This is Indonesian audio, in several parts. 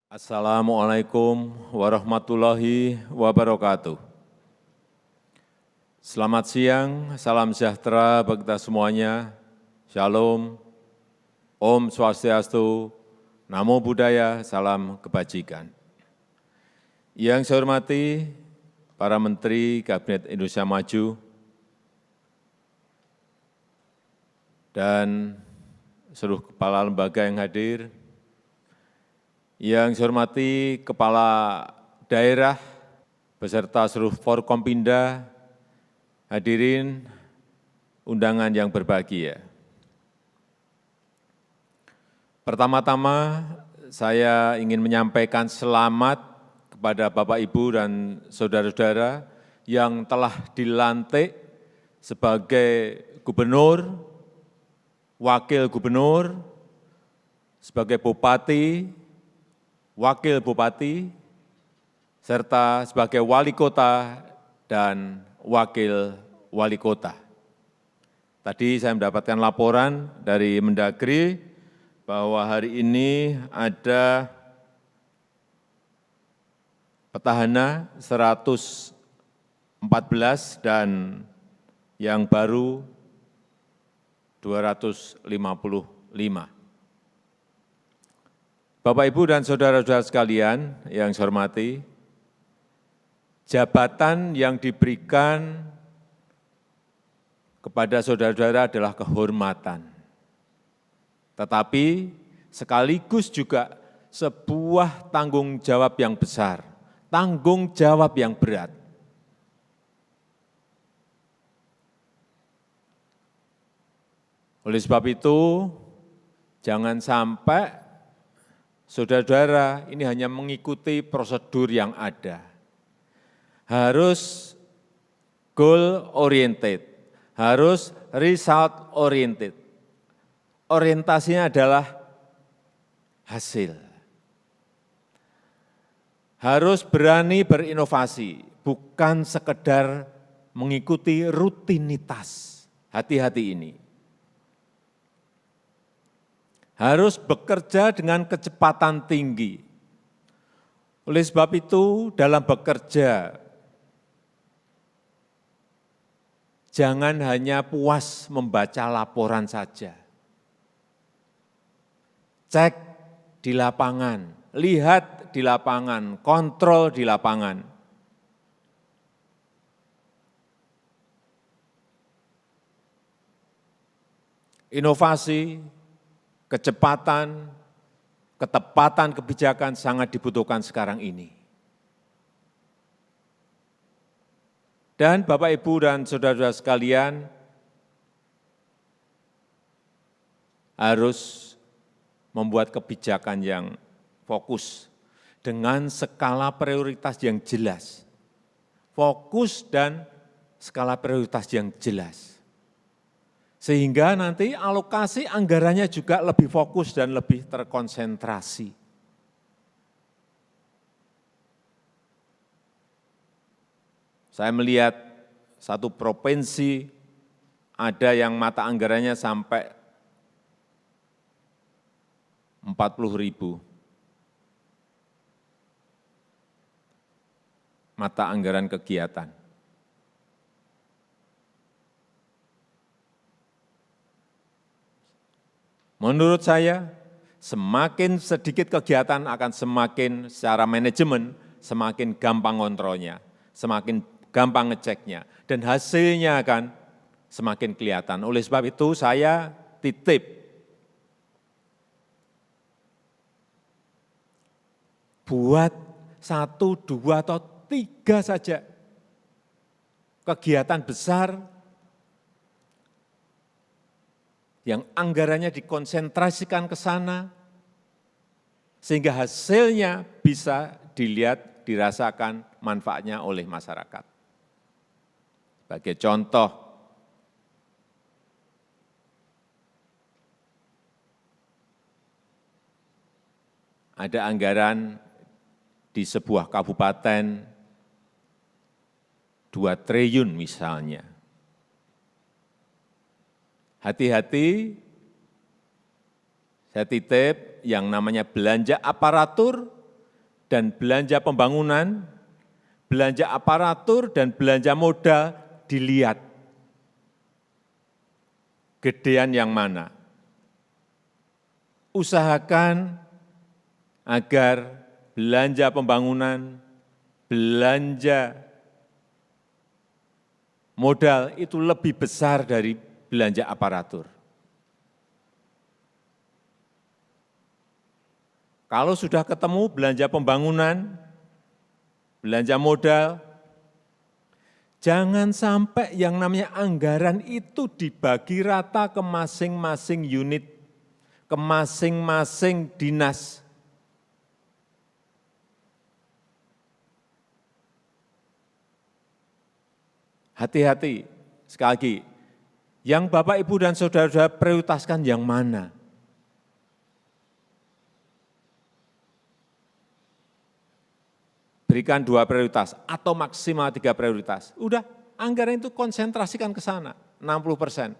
Assalamualaikum warahmatullahi wabarakatuh. Selamat siang, salam sejahtera bagi kita semuanya. Shalom, Om Swastiastu, Namo Buddhaya, salam kebajikan. Yang saya hormati para Menteri Kabinet Indonesia Maju dan seluruh kepala lembaga yang hadir, yang saya hormati Kepala Daerah beserta seluruh Forkompinda, hadirin undangan yang berbahagia. Pertama-tama saya ingin menyampaikan selamat kepada Bapak, Ibu, dan saudara-saudara yang telah dilantik sebagai gubernur, wakil gubernur, sebagai bupati, wakil bupati, serta sebagai wali kota dan wakil wali kota. Tadi saya mendapatkan laporan dari Mendagri bahwa hari ini ada petahana 114 dan yang baru 255. Bapak, Ibu, dan saudara-saudara sekalian yang saya hormati, jabatan yang diberikan kepada saudara-saudara adalah kehormatan, tetapi sekaligus juga sebuah tanggung jawab yang besar, tanggung jawab yang berat. Oleh sebab itu, jangan sampai saudara-saudara ini hanya mengikuti prosedur yang ada. Harus goal oriented, harus result oriented. Orientasinya adalah hasil. Harus berani berinovasi, bukan sekedar mengikuti rutinitas. Hati-hati ini. Harus bekerja dengan kecepatan tinggi. Oleh sebab itu, dalam bekerja, jangan hanya puas membaca laporan saja. Cek di lapangan, lihat di lapangan, kontrol di lapangan. Inovasi, kecepatan, ketepatan kebijakan sangat dibutuhkan sekarang ini. Dan Bapak, Ibu, dan saudara-saudara sekalian harus membuat kebijakan yang fokus dengan skala prioritas yang jelas. Fokus dan skala prioritas yang jelas. Sehingga nanti alokasi anggarannya juga lebih fokus dan lebih terkonsentrasi. Saya melihat satu provinsi ada yang mata anggarannya sampai 40.000 mata anggaran kegiatan. Menurut saya, semakin sedikit kegiatan akan semakin secara manajemen, semakin gampang kontrolnya, semakin gampang ngeceknya, dan hasilnya akan semakin kelihatan. Oleh sebab itu saya titip buat 1, 2, atau 3 saja kegiatan besar yang anggarannya dikonsentrasikan ke sana, sehingga hasilnya bisa dilihat, dirasakan manfaatnya oleh masyarakat. Sebagai contoh, ada anggaran di sebuah kabupaten 2 triliun misalnya. Hati-hati, saya titip yang namanya belanja aparatur dan belanja pembangunan, belanja aparatur dan belanja modal dilihat. Gedean yang mana? Usahakan agar belanja pembangunan, belanja modal itu lebih besar dari belanja aparatur. Kalau sudah ketemu belanja pembangunan, belanja modal, jangan sampai yang namanya anggaran itu dibagi rata ke masing-masing unit, ke masing-masing dinas. Hati-hati, sekali lagi, yang Bapak, Ibu, dan saudara-saudara prioritaskan yang mana? Berikan 2 prioritas atau maksimal 3 prioritas. Udah, anggaran itu konsentrasikan ke sana, 60%.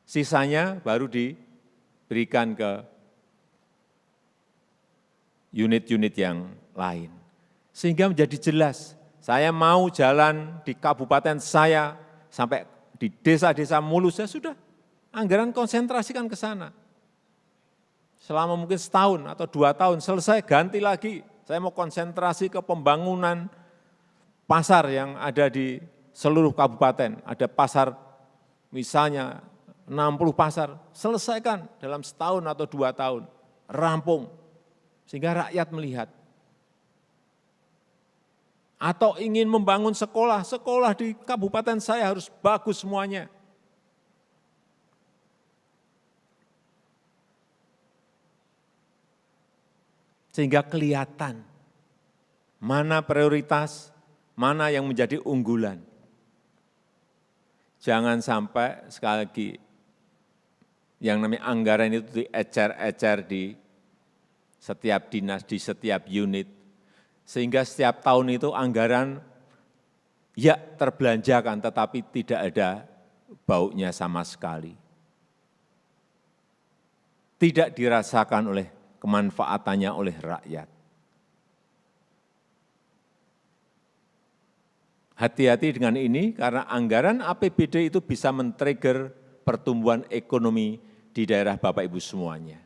Sisanya baru diberikan ke unit-unit yang lain. Sehingga menjadi jelas, saya mau jalan di kabupaten saya sampai di desa-desa mulusnya sudah, anggaran konsentrasikan ke sana. Selama mungkin setahun atau 2 tahun, selesai ganti lagi. Saya mau konsentrasi ke pembangunan pasar yang ada di seluruh kabupaten. Ada pasar misalnya 60 pasar, selesaikan dalam setahun atau 2 tahun, rampung. Sehingga rakyat melihat. Atau ingin membangun sekolah, sekolah di kabupaten saya harus bagus semuanya. Sehingga kelihatan mana prioritas, mana yang menjadi unggulan. Jangan sampai sekali lagi yang namanya anggaran itu diecer-ecer di setiap dinas, di setiap unit. Sehingga setiap tahun itu anggaran ya terbelanjakan tetapi tidak ada baunya sama sekali. Tidak dirasakan oleh kemanfaatannya oleh rakyat. Hati-hati dengan ini karena anggaran APBD itu bisa men-trigger pertumbuhan ekonomi di daerah Bapak Ibu semuanya.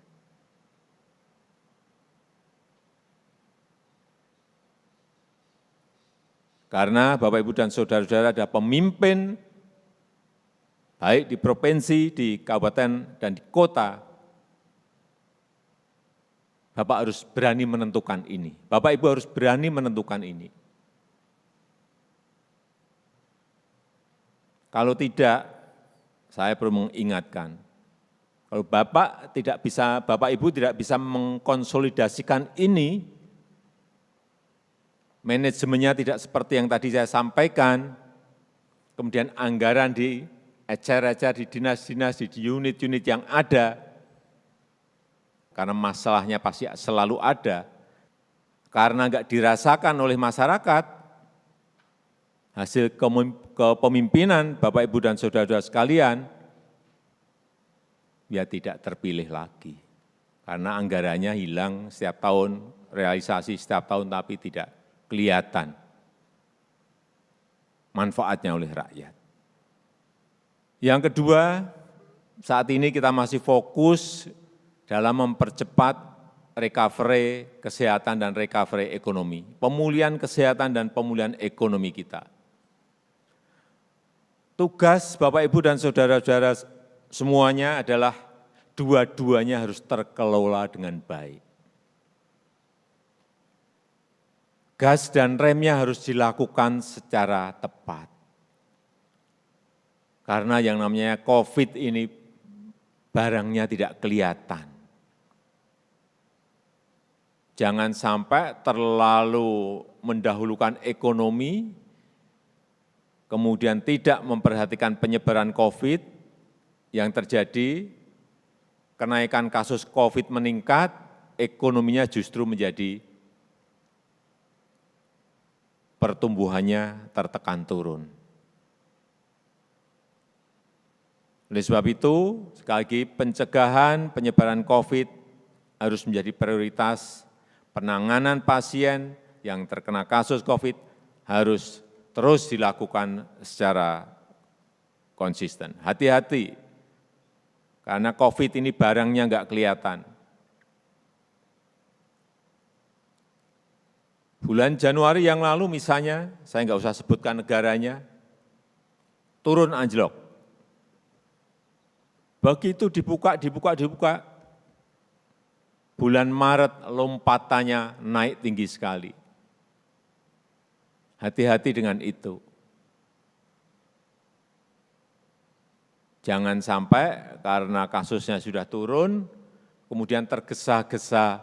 Karena Bapak Ibu dan saudara-saudara ada pemimpin baik di provinsi, di kabupaten, dan di kota, Bapak harus berani menentukan ini. Bapak Ibu harus berani menentukan ini. Kalau tidak, saya perlu mengingatkan, kalau Bapak Ibu tidak bisa mengkonsolidasikan ini, manajemennya tidak seperti yang tadi saya sampaikan, kemudian anggaran diecer-ecer di dinas-dinas, di unit-unit yang ada, karena masalahnya pasti selalu ada, karena enggak dirasakan oleh masyarakat, hasil kepemimpinan Bapak, Ibu, dan saudara-saudara sekalian, ya tidak terpilih lagi. Karena anggarannya hilang setiap tahun, realisasi setiap tahun, tapi tidak kelihatan manfaatnya oleh rakyat. Yang kedua, saat ini kita masih fokus dalam mempercepat recovery kesehatan dan recovery ekonomi, pemulihan kesehatan dan pemulihan ekonomi kita. Tugas Bapak, Ibu, dan saudara-saudara semuanya adalah dua-duanya harus terkelola dengan baik. Gas dan remnya harus dilakukan secara tepat. Karena yang namanya COVID ini barangnya tidak kelihatan. Jangan sampai terlalu mendahulukan ekonomi, kemudian tidak memperhatikan penyebaran COVID yang terjadi, kenaikan kasus COVID meningkat, ekonominya justru menjadi pertumbuhannya tertekan turun. Oleh sebab itu, sekali lagi pencegahan penyebaran COVID harus menjadi prioritas penanganan pasien yang terkena kasus COVID harus terus dilakukan secara konsisten. Hati-hati, karena COVID ini barangnya nggak kelihatan. Bulan Januari yang lalu misalnya, saya nggak usah sebutkan negaranya, turun anjlok. Begitu dibuka, bulan Maret lompatannya naik tinggi sekali. Hati-hati dengan itu. Jangan sampai karena kasusnya sudah turun, kemudian tergesa-gesa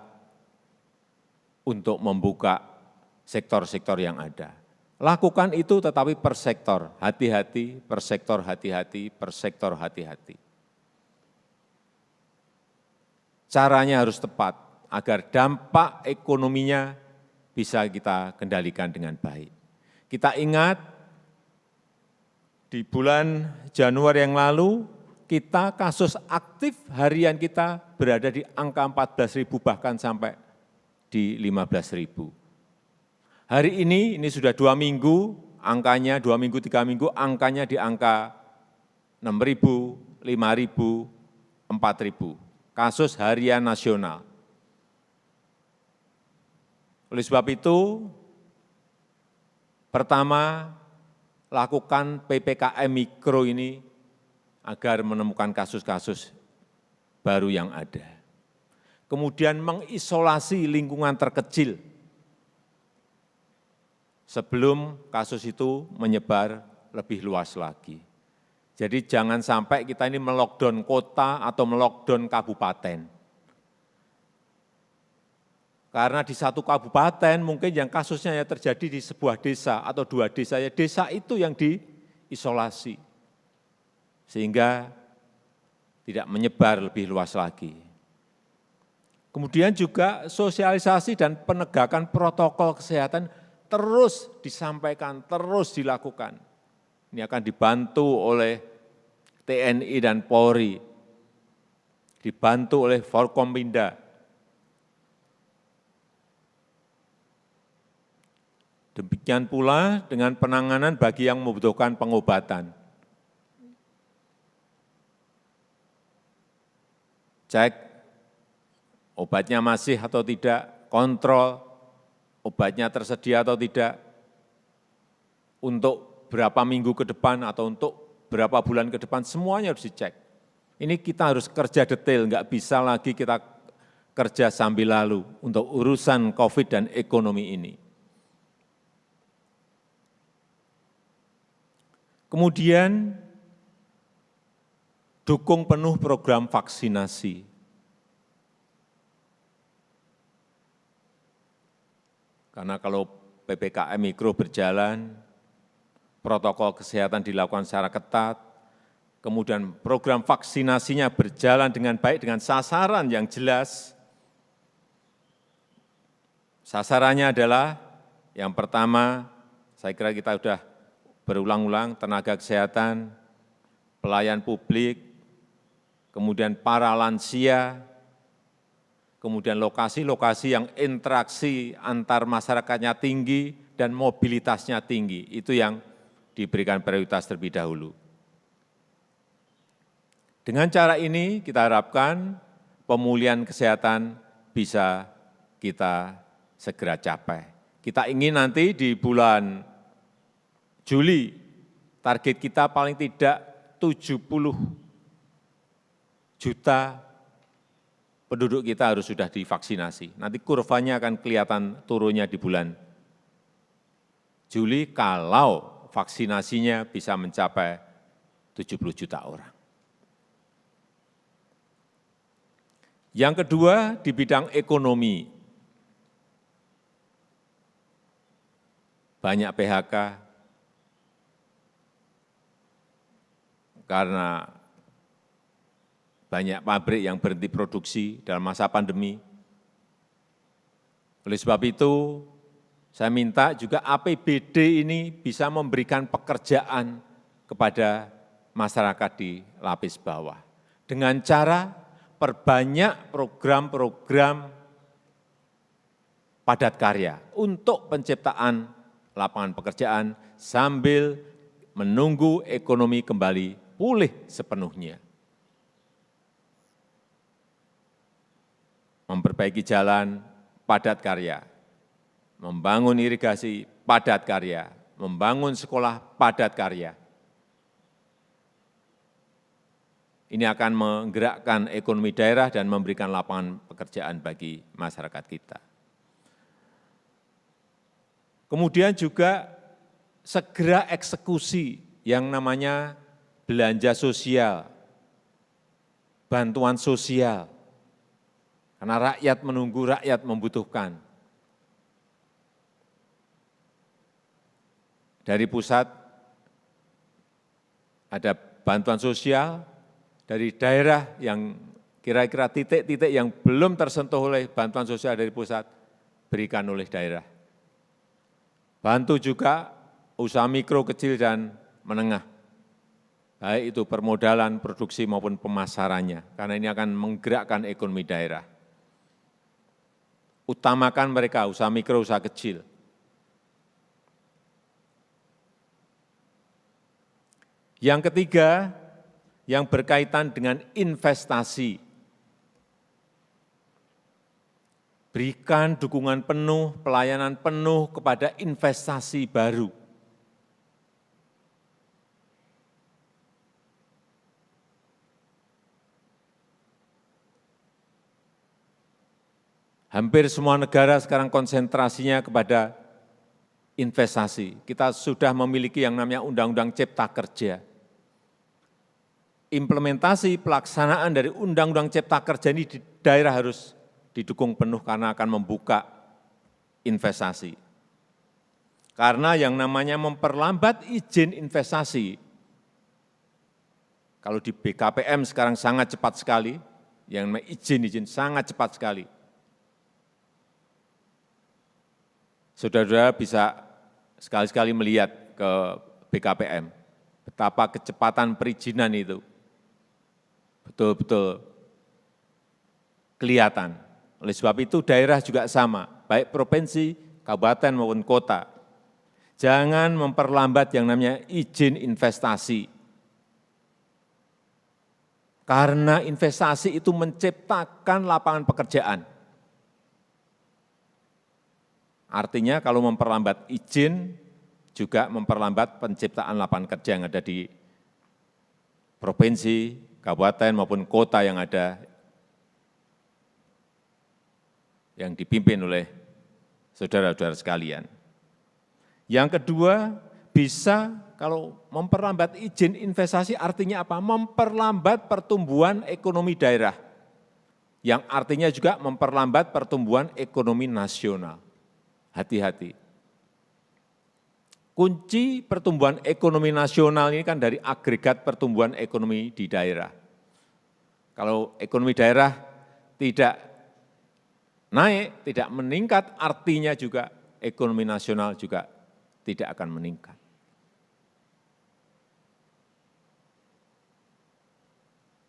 untuk membuka sektor-sektor yang ada. Lakukan itu tetapi per sektor, hati-hati, per sektor hati-hati, per sektor hati-hati. Caranya harus tepat agar dampak ekonominya bisa kita kendalikan dengan baik. Kita ingat di bulan Januari yang lalu, kita kasus aktif harian kita berada di angka 14.000 bahkan sampai di 15.000. Hari ini sudah 2 minggu, angkanya 2 minggu, 3 minggu, angkanya di angka 6.000, 5.000, 4.000. Kasus harian nasional. Oleh sebab itu, pertama, lakukan PPKM Mikro ini agar menemukan kasus-kasus baru yang ada. Kemudian mengisolasi lingkungan terkecil sebelum kasus itu menyebar lebih luas lagi. Jadi jangan sampai kita ini melockdown kota atau melockdown kabupaten. Karena di satu kabupaten mungkin yang kasusnya terjadi di sebuah desa atau 2 desa, ya desa itu yang diisolasi. Sehingga tidak menyebar lebih luas lagi. Kemudian juga sosialisasi dan penegakan protokol kesehatan terus disampaikan, terus dilakukan. Ini akan dibantu oleh TNI dan Polri, dibantu oleh Forkompinda. Demikian pula dengan penanganan bagi yang membutuhkan pengobatan. Cek obatnya masih atau tidak, kontrol obatnya tersedia atau tidak, untuk berapa minggu ke depan atau untuk berapa bulan ke depan, semuanya harus dicek. Ini kita harus kerja detail, nggak bisa lagi kita kerja sambil lalu untuk urusan COVID dan ekonomi ini. Kemudian, dukung penuh program vaksinasi. Karena kalau PPKM Mikro berjalan, protokol kesehatan dilakukan secara ketat, kemudian program vaksinasinya berjalan dengan baik dengan sasaran yang jelas. Sasarannya adalah yang pertama, saya kira kita sudah berulang-ulang, tenaga kesehatan, pelayan publik, kemudian para lansia, kemudian lokasi-lokasi yang interaksi antar masyarakatnya tinggi dan mobilitasnya tinggi, itu yang diberikan prioritas terlebih dahulu. Dengan cara ini kita harapkan pemulihan kesehatan bisa kita segera capai. Kita ingin nanti di bulan Juli, target kita paling tidak 70 juta penduduk kita harus sudah divaksinasi. Nanti kurvanya akan kelihatan turunnya di bulan Juli kalau vaksinasinya bisa mencapai 70 juta orang. Yang kedua, di bidang ekonomi. Banyak PHK karena banyak pabrik yang berhenti produksi dalam masa pandemi. Oleh sebab itu, saya minta juga APBD ini bisa memberikan pekerjaan kepada masyarakat di lapis bawah. Dengan cara perbanyak program-program padat karya untuk penciptaan lapangan pekerjaan sambil menunggu ekonomi kembali pulih sepenuhnya. Memperbaiki jalan, padat karya, membangun irigasi, padat karya, membangun sekolah, padat karya. Ini akan menggerakkan ekonomi daerah dan memberikan lapangan pekerjaan bagi masyarakat kita. Kemudian juga segera eksekusi yang namanya belanja sosial, bantuan sosial, karena rakyat menunggu, rakyat membutuhkan. Dari pusat ada bantuan sosial, dari daerah yang kira-kira titik-titik yang belum tersentuh oleh bantuan sosial dari pusat, berikan oleh daerah. Bantu juga usaha mikro, kecil, dan menengah, baik itu permodalan, produksi maupun pemasarannya, karena ini akan menggerakkan ekonomi daerah. Utamakan mereka, usaha mikro, usaha kecil. Yang ketiga, yang berkaitan dengan investasi. Berikan dukungan penuh, pelayanan penuh kepada investasi baru. Hampir semua negara sekarang konsentrasinya kepada investasi. Kita sudah memiliki yang namanya Undang-Undang Cipta Kerja. Implementasi pelaksanaan dari Undang-Undang Cipta Kerja ini di daerah harus didukung penuh karena akan membuka investasi. Karena yang namanya memperlambat izin investasi, kalau di BKPM sekarang sangat cepat sekali, yang namanya izin sangat cepat sekali. Saudara-saudara bisa sekali-sekali melihat ke BKPM, betapa kecepatan perizinan itu betul-betul kelihatan. Oleh sebab itu daerah juga sama, baik provinsi, kabupaten maupun kota. Jangan memperlambat yang namanya izin investasi. Karena investasi itu menciptakan lapangan pekerjaan. Artinya kalau memperlambat izin, juga memperlambat penciptaan lapangan kerja yang ada di provinsi, kabupaten maupun kota yang ada, yang dipimpin oleh saudara-saudara sekalian. Yang kedua, bisa kalau memperlambat izin investasi artinya apa? Memperlambat pertumbuhan ekonomi daerah, yang artinya juga memperlambat pertumbuhan ekonomi nasional. Hati-hati. Kunci pertumbuhan ekonomi nasional ini kan dari agregat pertumbuhan ekonomi di daerah. Kalau ekonomi daerah tidak naik, tidak meningkat, artinya juga ekonomi nasional juga tidak akan meningkat.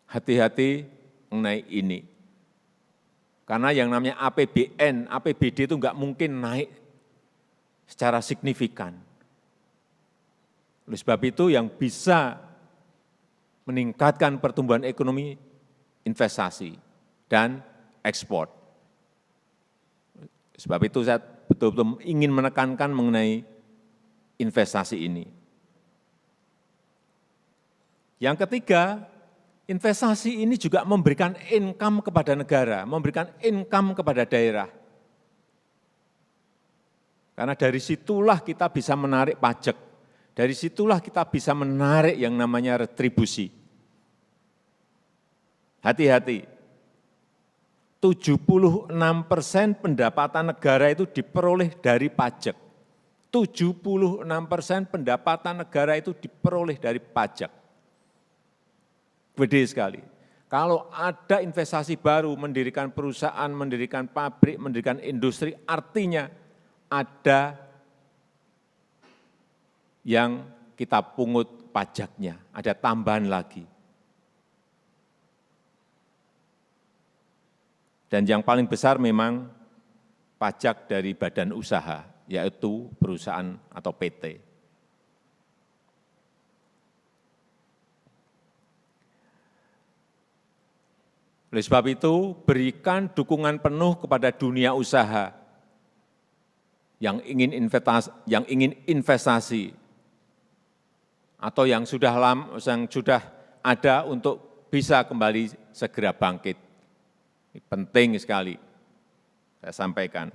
Hati-hati mengenai ini. Karena yang namanya APBN, APBD itu enggak mungkin naik secara signifikan. Oleh sebab itu yang bisa meningkatkan pertumbuhan ekonomi, investasi dan ekspor. Sebab itu saya betul-betul ingin menekankan mengenai investasi ini. Yang ketiga, investasi ini juga memberikan income kepada negara, memberikan income kepada daerah. Karena dari situlah kita bisa menarik pajak. Dari situlah kita bisa menarik yang namanya retribusi. Hati-hati, 76% pendapatan negara itu diperoleh dari pajak. 76% pendapatan negara itu diperoleh dari pajak. Gede sekali. Kalau ada investasi baru, mendirikan perusahaan, mendirikan pabrik, mendirikan industri, artinya ada yang kita pungut pajaknya, ada tambahan lagi. Dan yang paling besar memang pajak dari badan usaha, yaitu perusahaan atau PT. Oleh sebab itu, berikan dukungan penuh kepada dunia usaha yang ingin investasi atau yang sudah ada untuk bisa kembali segera bangkit. Ini penting sekali saya sampaikan.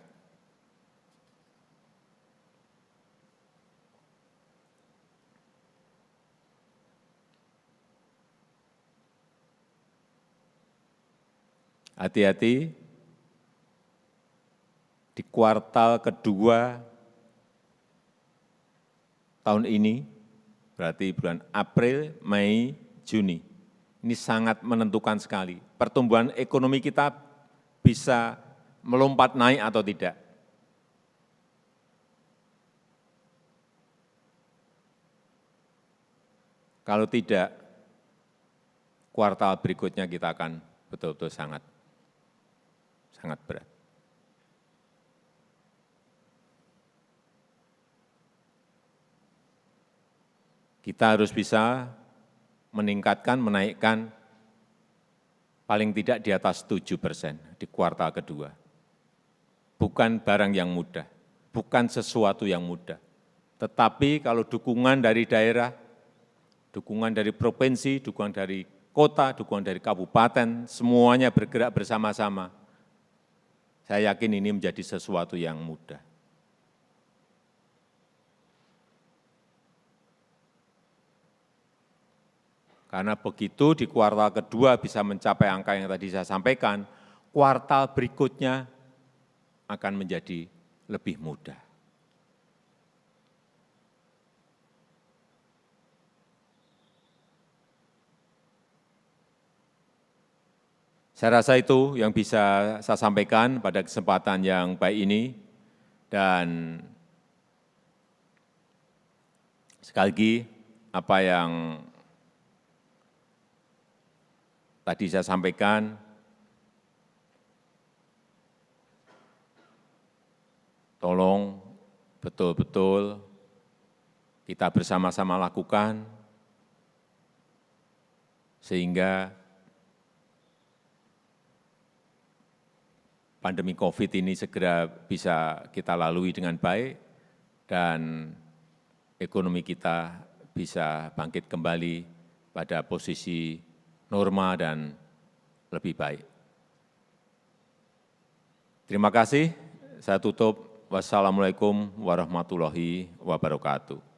Hati-hati di kuartal kedua tahun ini, berarti bulan April, Mei, Juni. Ini sangat menentukan sekali. Pertumbuhan ekonomi kita bisa melompat naik atau tidak. Kalau tidak, kuartal berikutnya kita akan betul-betul sangat berat. Kita harus bisa menaikkan paling tidak di atas 7% di kuartal kedua. Bukan barang yang mudah, bukan sesuatu yang mudah. Tetapi kalau dukungan dari daerah, dukungan dari provinsi, dukungan dari kota, dukungan dari kabupaten, semuanya bergerak bersama-sama, saya yakin ini menjadi sesuatu yang mudah. Karena begitu di kuartal kedua bisa mencapai angka yang tadi saya sampaikan, kuartal berikutnya akan menjadi lebih mudah. Saya rasa itu yang bisa saya sampaikan pada kesempatan yang baik ini, dan sekali lagi apa yang tadi saya sampaikan, tolong betul-betul kita bersama-sama lakukan, sehingga pandemi COVID ini segera bisa kita lalui dengan baik, dan ekonomi kita bisa bangkit kembali pada posisi normal dan lebih baik. Terima kasih, saya tutup. Wassalamualaikum warahmatullahi wabarakatuh.